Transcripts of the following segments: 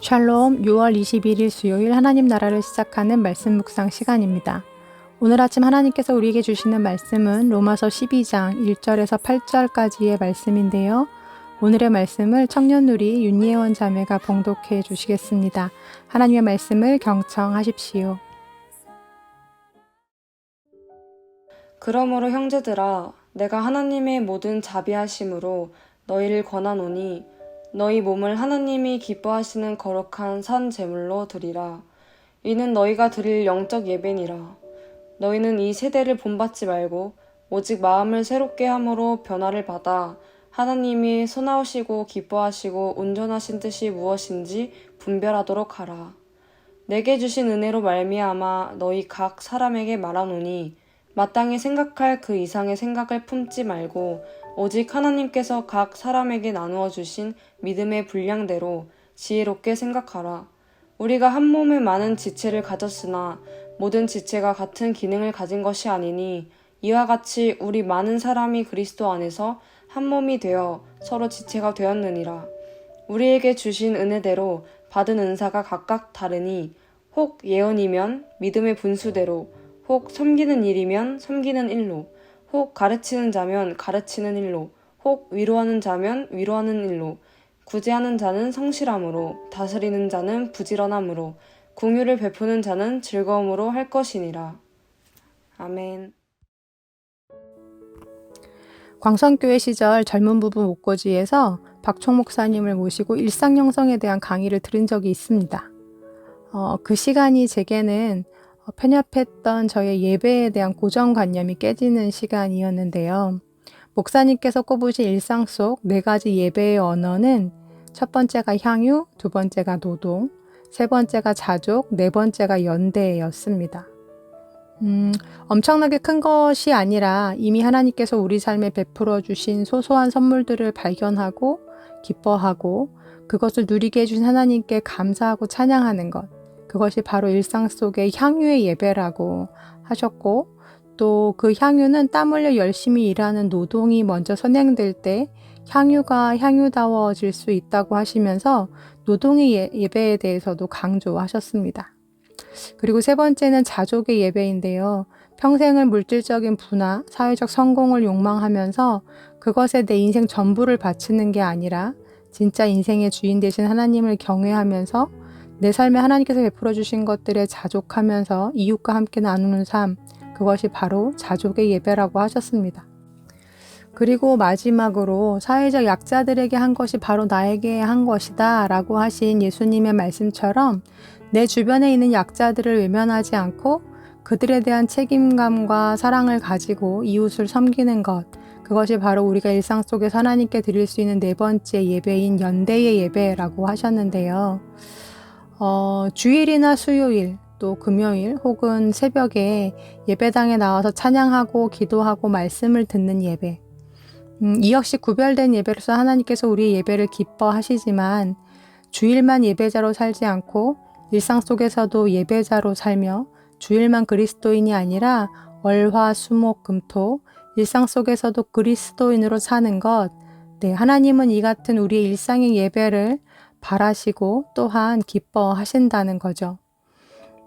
샬롬 6월 21일 수요일 하나님 나라를 시작하는 말씀 묵상 시간입니다. 오늘 아침 하나님께서 우리에게 주시는 말씀은 로마서 12장 1절에서 8절까지의 말씀인데요. 오늘의 말씀을 청년누리 윤예원 자매가 봉독해 주시겠습니다. 하나님의 말씀을 경청하십시오. 그러므로 형제들아, 내가 하나님의 모든 자비하심으로 너희를 권하노니 너희 몸을 하나님이 기뻐하시는 거룩한 산 제물로 드리라. 이는 너희가 드릴 영적 예배니라. 너희는 이 세대를 본받지 말고 오직 마음을 새롭게 함으로 변화를 받아 하나님이 선하시고 기뻐하시고 온전하신 뜻이 무엇인지 분별하도록 하라. 내게 주신 은혜로 말미암아 너희 각 사람에게 말하노니 마땅히 생각할 그 이상의 생각을 품지 말고 오직 하나님께서 각 사람에게 나누어 주신 믿음의 분량대로 지혜롭게 생각하라. 우리가 한 몸에 많은 지체를 가졌으나 모든 지체가 같은 기능을 가진 것이 아니니 이와 같이 우리 많은 사람이 그리스도 안에서 한 몸이 되어 서로 지체가 되었느니라. 우리에게 주신 은혜대로 받은 은사가 각각 다르니 혹 예언이면 믿음의 분수대로, 혹 섬기는 일이면 섬기는 일로, 혹 가르치는 자면 가르치는 일로, 혹 위로하는 자면 위로하는 일로, 구제하는 자는 성실함으로, 다스리는 자는 부지런함으로, 긍휼을 베푸는 자는 즐거움으로 할 것이니라. 아멘. 광성교회 시절 젊은 부부 목고지에서 박총 목사님을 모시고 일상 형성에 대한 강의를 들은 적이 있습니다. 그 시간이 제게는 편협했던 저의 예배에 대한 고정관념이 깨지는 시간이었는데요. 목사님께서 꼽으신 일상 속 4가지 예배의 언어는 첫 번째가 향유, 두 번째가 노동, 세 번째가 자족, 네 번째가 연대였습니다. 엄청나게 큰 것이 아니라 이미 하나님께서 우리 삶에 베풀어 주신 소소한 선물들을 발견하고 기뻐하고 그것을 누리게 해주신 하나님께 감사하고 찬양하는 것, 그것이 바로 일상 속의 향유의 예배라고 하셨고, 또 그 향유는 땀 흘려 열심히 일하는 노동이 먼저 선행될 때 향유가 향유다워질 수 있다고 하시면서 노동의 예배에 대해서도 강조하셨습니다. 그리고 세 번째는 자족의 예배인데요. 평생을 물질적인 부나 사회적 성공을 욕망하면서 그것에 내 인생 전부를 바치는 게 아니라 진짜 인생의 주인 되신 하나님을 경외하면서 내 삶에 하나님께서 베풀어 주신 것들에 자족하면서 이웃과 함께 나누는 삶, 그것이 바로 자족의 예배라고 하셨습니다. 그리고 마지막으로 사회적 약자들에게 한 것이 바로 나에게 한 것이다 라고 하신 예수님의 말씀처럼 내 주변에 있는 약자들을 외면하지 않고 그들에 대한 책임감과 사랑을 가지고 이웃을 섬기는 것, 그것이 바로 우리가 일상 속에서 하나님께 드릴 수 있는 네 번째 예배인 연대의 예배라고 하셨는데요. 주일이나 수요일, 또 금요일 혹은 새벽에 예배당에 나와서 찬양하고 기도하고 말씀을 듣는 예배, 이 역시 구별된 예배로서 하나님께서 우리의 예배를 기뻐하시지만 주일만 예배자로 살지 않고 일상 속에서도 예배자로 살며 주일만 그리스도인이 아니라 월, 화, 수, 목, 금, 토 일상 속에서도 그리스도인으로 사는 것, 하나님은 이 같은 우리의 일상의 예배를 바라시고 또한 기뻐하신다는 거죠.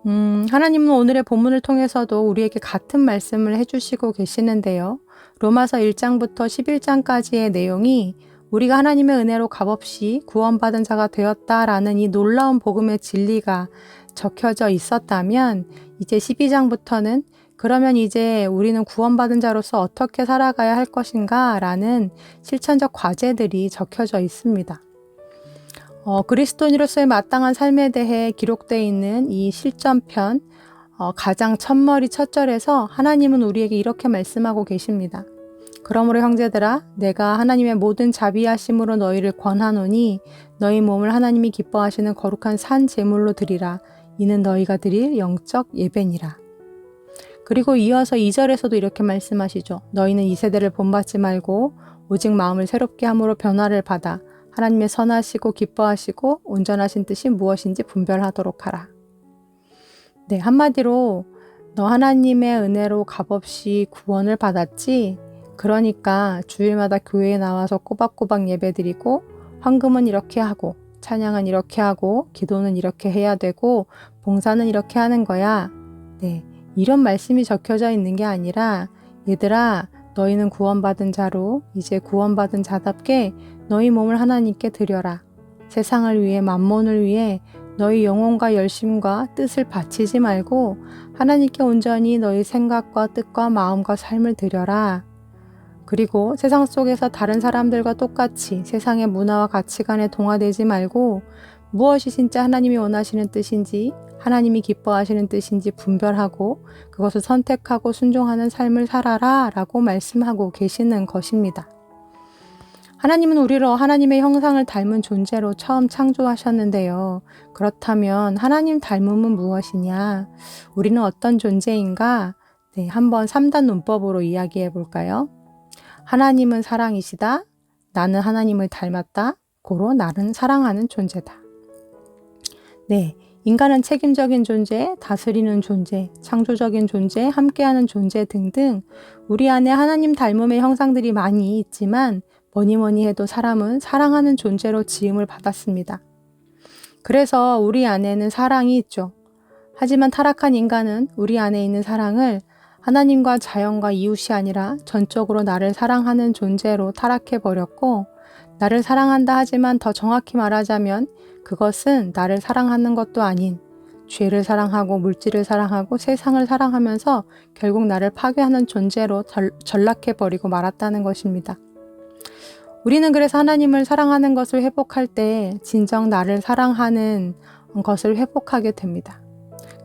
하나님은 오늘의 본문을 통해서도 우리에게 같은 말씀을 해주시고 계시는데요. 로마서 1장부터 11장까지의 내용이 우리가 하나님의 은혜로 값없이 구원받은 자가 되었다라는 이 놀라운 복음의 진리가 적혀져 있었다면 이제 12장부터는 그러면 이제 우리는 구원받은 자로서 어떻게 살아가야 할 것인가 라는 실천적 과제들이 적혀져 있습니다. 그리스도인으로서의 마땅한 삶에 대해 기록되어 있는 이 실전편 가장 첫머리 첫 절에서 하나님은 우리에게 이렇게 말씀하고 계십니다. 그러므로 형제들아, 내가 하나님의 모든 자비하심으로 너희를 권하노니 너희 몸을 하나님이 기뻐하시는 거룩한 산 제물로 드리라. 이는 너희가 드릴 영적 예배니라. 그리고 이어서 2절에서도 이렇게 말씀하시죠. 너희는 이 세대를 본받지 말고 오직 마음을 새롭게 함으로 변화를 받아 하나님의 선하시고 기뻐하시고 온전하신 뜻이 무엇인지 분별하도록 하라. 한마디로 너 하나님의 은혜로 값없이 구원을 받았지? 그러니까 주일마다 교회에 나와서 꼬박꼬박 예배드리고 황금은 이렇게 하고 찬양은 이렇게 하고 기도는 이렇게 해야 되고 봉사는 이렇게 하는 거야. 네, 이런 말씀이 적혀져 있는 게 아니라 얘들아 너희는 구원받은 자로 이제 구원받은 자답게 너희 몸을 하나님께 드려라. 세상을 위해 만몬을 위해 너희 영혼과 열심과 뜻을 바치지 말고 하나님께 온전히 너희 생각과 뜻과 마음과 삶을 드려라. 그리고 세상 속에서 다른 사람들과 똑같이 세상의 문화와 가치관에 동화되지 말고 무엇이 진짜 하나님이 원하시는 뜻인지 하나님이 기뻐하시는 뜻인지 분별하고 그것을 선택하고 순종하는 삶을 살아라 라고 말씀하고 계시는 것입니다. 하나님은 우리를 하나님의 형상을 닮은 존재로 처음 창조하셨는데요. 그렇다면 하나님 닮음은 무엇이냐? 우리는 어떤 존재인가? 네, 한번 3단 문법으로 이야기해 볼까요? 하나님은 사랑이시다. 나는 하나님을 닮았다. 고로 나는 사랑하는 존재다. 네, 인간은 책임적인 존재, 다스리는 존재, 창조적인 존재, 함께하는 존재 등등 우리 안에 하나님 닮음의 형상들이 많이 있지만 뭐니 해도 사람은 사랑하는 존재로 지음을 받았습니다. 그래서 우리 안에는 사랑이 있죠. 하지만 타락한 인간은 우리 안에 있는 사랑을 하나님과 자연과 이웃이 아니라 전적으로 나를 사랑하는 존재로 타락해버렸고 나를 사랑한다 하지만 더 정확히 말하자면 그것은 나를 사랑하는 것도 아닌 죄를 사랑하고 물질을 사랑하고 세상을 사랑하면서 결국 나를 파괴하는 존재로 전락해버리고 말았다는 것입니다. 우리는 그래서 하나님을 사랑하는 것을 회복할 때 진정 나를 사랑하는 것을 회복하게 됩니다.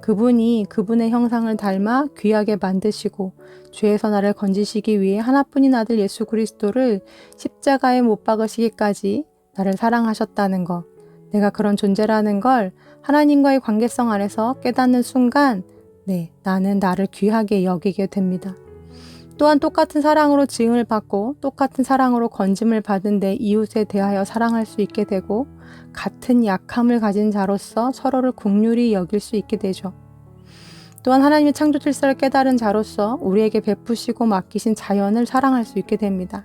그분이 그분의 형상을 닮아 귀하게 만드시고 죄에서 나를 건지시기 위해 하나뿐인 아들 예수 그리스도를 십자가에 못 박으시기까지 나를 사랑하셨다는 것, 내가 그런 존재라는 걸 하나님과의 관계성 안에서 깨닫는 순간 나는 나를 귀하게 여기게 됩니다. 또한 똑같은 사랑으로 지음을 받고 똑같은 사랑으로 건짐을 받은 내 이웃에 대하여 사랑할 수 있게 되고 같은 약함을 가진 자로서 서로를 긍휼히 여길 수 있게 되죠. 또한 하나님의 창조 질서를 깨달은 자로서 우리에게 베푸시고 맡기신 자연을 사랑할 수 있게 됩니다.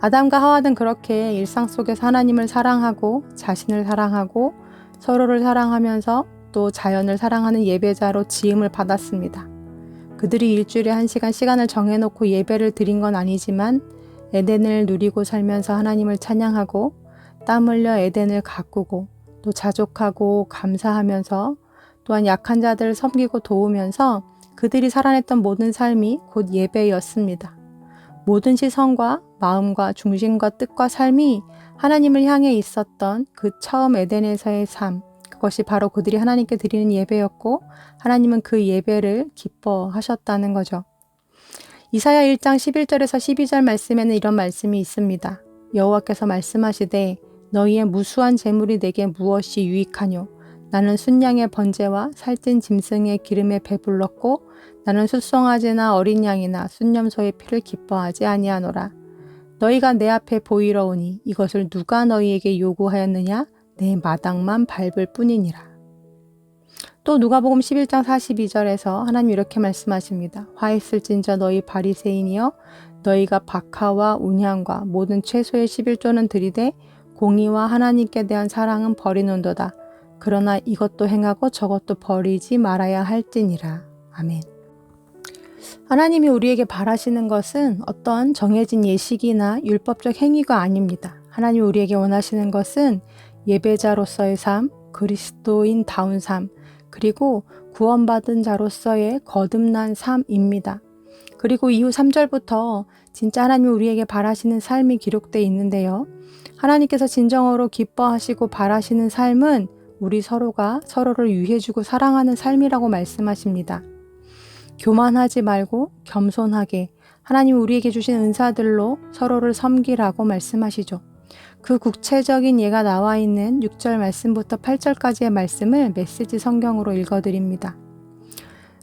아담과 하와는 그렇게 일상 속에서 하나님을 사랑하고 자신을 사랑하고 서로를 사랑하면서 또 자연을 사랑하는 예배자로 지음을 받았습니다. 그들이 일주일에 1시간 시간을 정해놓고 예배를 드린 건 아니지만 에덴을 누리고 살면서 하나님을 찬양하고 땀 흘려 에덴을 가꾸고 또 자족하고 감사하면서 또한 약한 자들을 섬기고 도우면서 그들이 살아냈던 모든 삶이 곧 예배였습니다. 모든 시선과 마음과 중심과 뜻과 삶이 하나님을 향해 있었던 그 처음 에덴에서의 삶, 그것이 바로 그들이 하나님께 드리는 예배였고 하나님은 그 예배를 기뻐하셨다는 거죠. 이사야 1장 11절에서 12절 말씀에는 이런 말씀이 있습니다. 여호와께서 말씀하시되 너희의 무수한 재물이 내게 무엇이 유익하뇨? 나는 순양의 번제와 살찐 짐승의 기름에 배불렀고 나는 숫송아지나 어린 양이나 순념소의 피를 기뻐하지 아니하노라. 너희가 내 앞에 보이러 오니 이것을 누가 너희에게 요구하였느냐? 내 마당만 밟을 뿐이니라. 또 누가복음 11장 42절에서 하나님 이렇게 말씀하십니다. 화있을진저 너희 바리새인이여 너희가 박하와 운향과 모든 채소의 11조는 들이되 공의와 하나님께 대한 사랑은 버리는도다. 그러나 이것도 행하고 저것도 버리지 말아야 할지니라. 아멘. 하나님이 우리에게 바라시는 것은 어떤 정해진 예식이나 율법적 행위가 아닙니다. 하나님이 우리에게 원하시는 것은 예배자로서의 삶, 그리스도인다운 삶, 그리고 구원받은 자로서의 거듭난 삶입니다. 그리고 이후 3절부터 진짜 하나님이 우리에게 바라시는 삶이 기록되어 있는데요. 하나님께서 진정으로 기뻐하시고 바라시는 삶은 우리 서로가 서로를 위해주고 사랑하는 삶이라고 말씀하십니다. 교만하지 말고 겸손하게 하나님이 우리에게 주신 은사들로 서로를 섬기라고 말씀하시죠. 그 구체적인 예가 나와 있는 6절 말씀부터 8절까지의 말씀을 메시지 성경으로 읽어드립니다.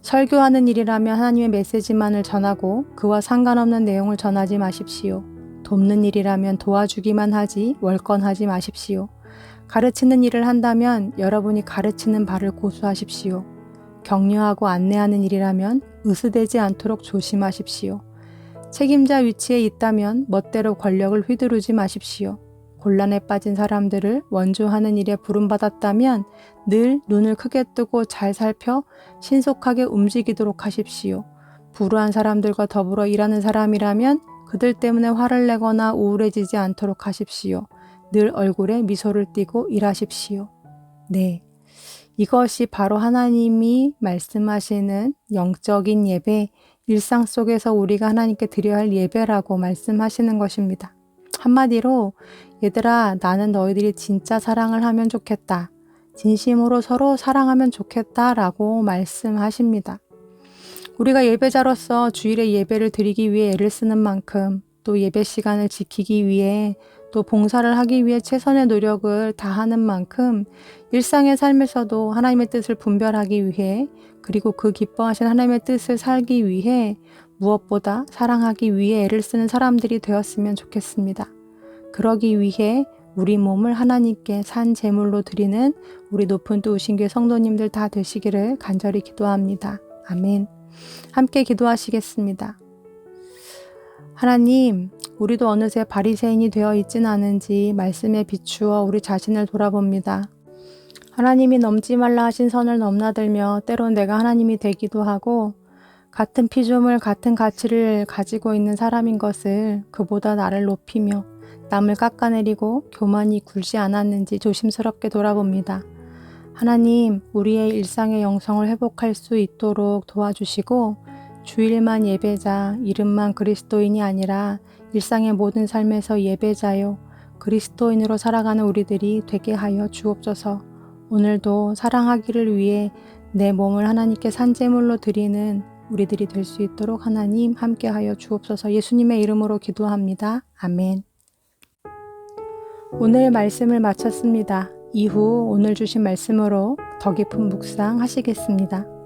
설교하는 일이라면 하나님의 메시지만을 전하고 그와 상관없는 내용을 전하지 마십시오. 돕는 일이라면 도와주기만 하지 월권하지 마십시오. 가르치는 일을 한다면 여러분이 가르치는 바를 고수하십시오. 격려하고 안내하는 일이라면 으스대지 않도록 조심하십시오. 책임자 위치에 있다면 멋대로 권력을 휘두르지 마십시오. 곤란에 빠진 사람들을 원조하는 일에 부름받았다면 늘 눈을 크게 뜨고 잘 살펴 신속하게 움직이도록 하십시오. 불우한 사람들과 더불어 일하는 사람이라면 그들 때문에 화를 내거나 우울해지지 않도록 하십시오. 늘 얼굴에 미소를 띠고 일하십시오. 네. 이것이 바로 하나님이 말씀하시는 영적인 예배, 일상 속에서 우리가 하나님께 드려야 할 예배라고 말씀하시는 것입니다. 한마디로 얘들아, 나는 너희들이 진짜 사랑을 하면 좋겠다. 진심으로 서로 사랑하면 좋겠다 라고 말씀하십니다. 우리가 예배자로서 주일에 예배를 드리기 위해 애를 쓰는 만큼 또 예배 시간을 지키기 위해 또 봉사를 하기 위해 최선의 노력을 다하는 만큼 일상의 삶에서도 하나님의 뜻을 분별하기 위해 그리고 그 기뻐하신 하나님의 뜻을 살기 위해 무엇보다 사랑하기 위해 애를 쓰는 사람들이 되었으면 좋겠습니다. 그러기 위해 우리 몸을 하나님께 산 제물로 드리는 우리 높은 또 우신교회 성도님들 다 되시기를 간절히 기도합니다. 아멘. 함께 기도하시겠습니다. 하나님, 우리도 어느새 바리새인이 되어 있진 않은지 말씀에 비추어 우리 자신을 돌아봅니다. 하나님이 넘지 말라 하신 선을 넘나들며 때론 내가 하나님이 되기도 하고 같은 피조물, 같은 가치를 가지고 있는 사람인 것을 그보다 나를 높이며 남을 깎아내리고 교만이 굴지 않았는지 조심스럽게 돌아봅니다. 하나님, 우리의 일상의 영성을 회복할 수 있도록 도와주시고 주일만 예배자, 이름만 그리스도인이 아니라 일상의 모든 삶에서 예배자요, 그리스도인으로 살아가는 우리들이 되게 하여 주옵소서. 오늘도 사랑하기를 위해 내 몸을 하나님께 산제물로 드리는 우리들이 될 수 있도록 하나님 함께하여 주옵소서. 예수님의 이름으로 기도합니다. 아멘. 오늘 말씀을 마쳤습니다. 이후 오늘 주신 말씀으로 더 깊은 묵상 하시겠습니다.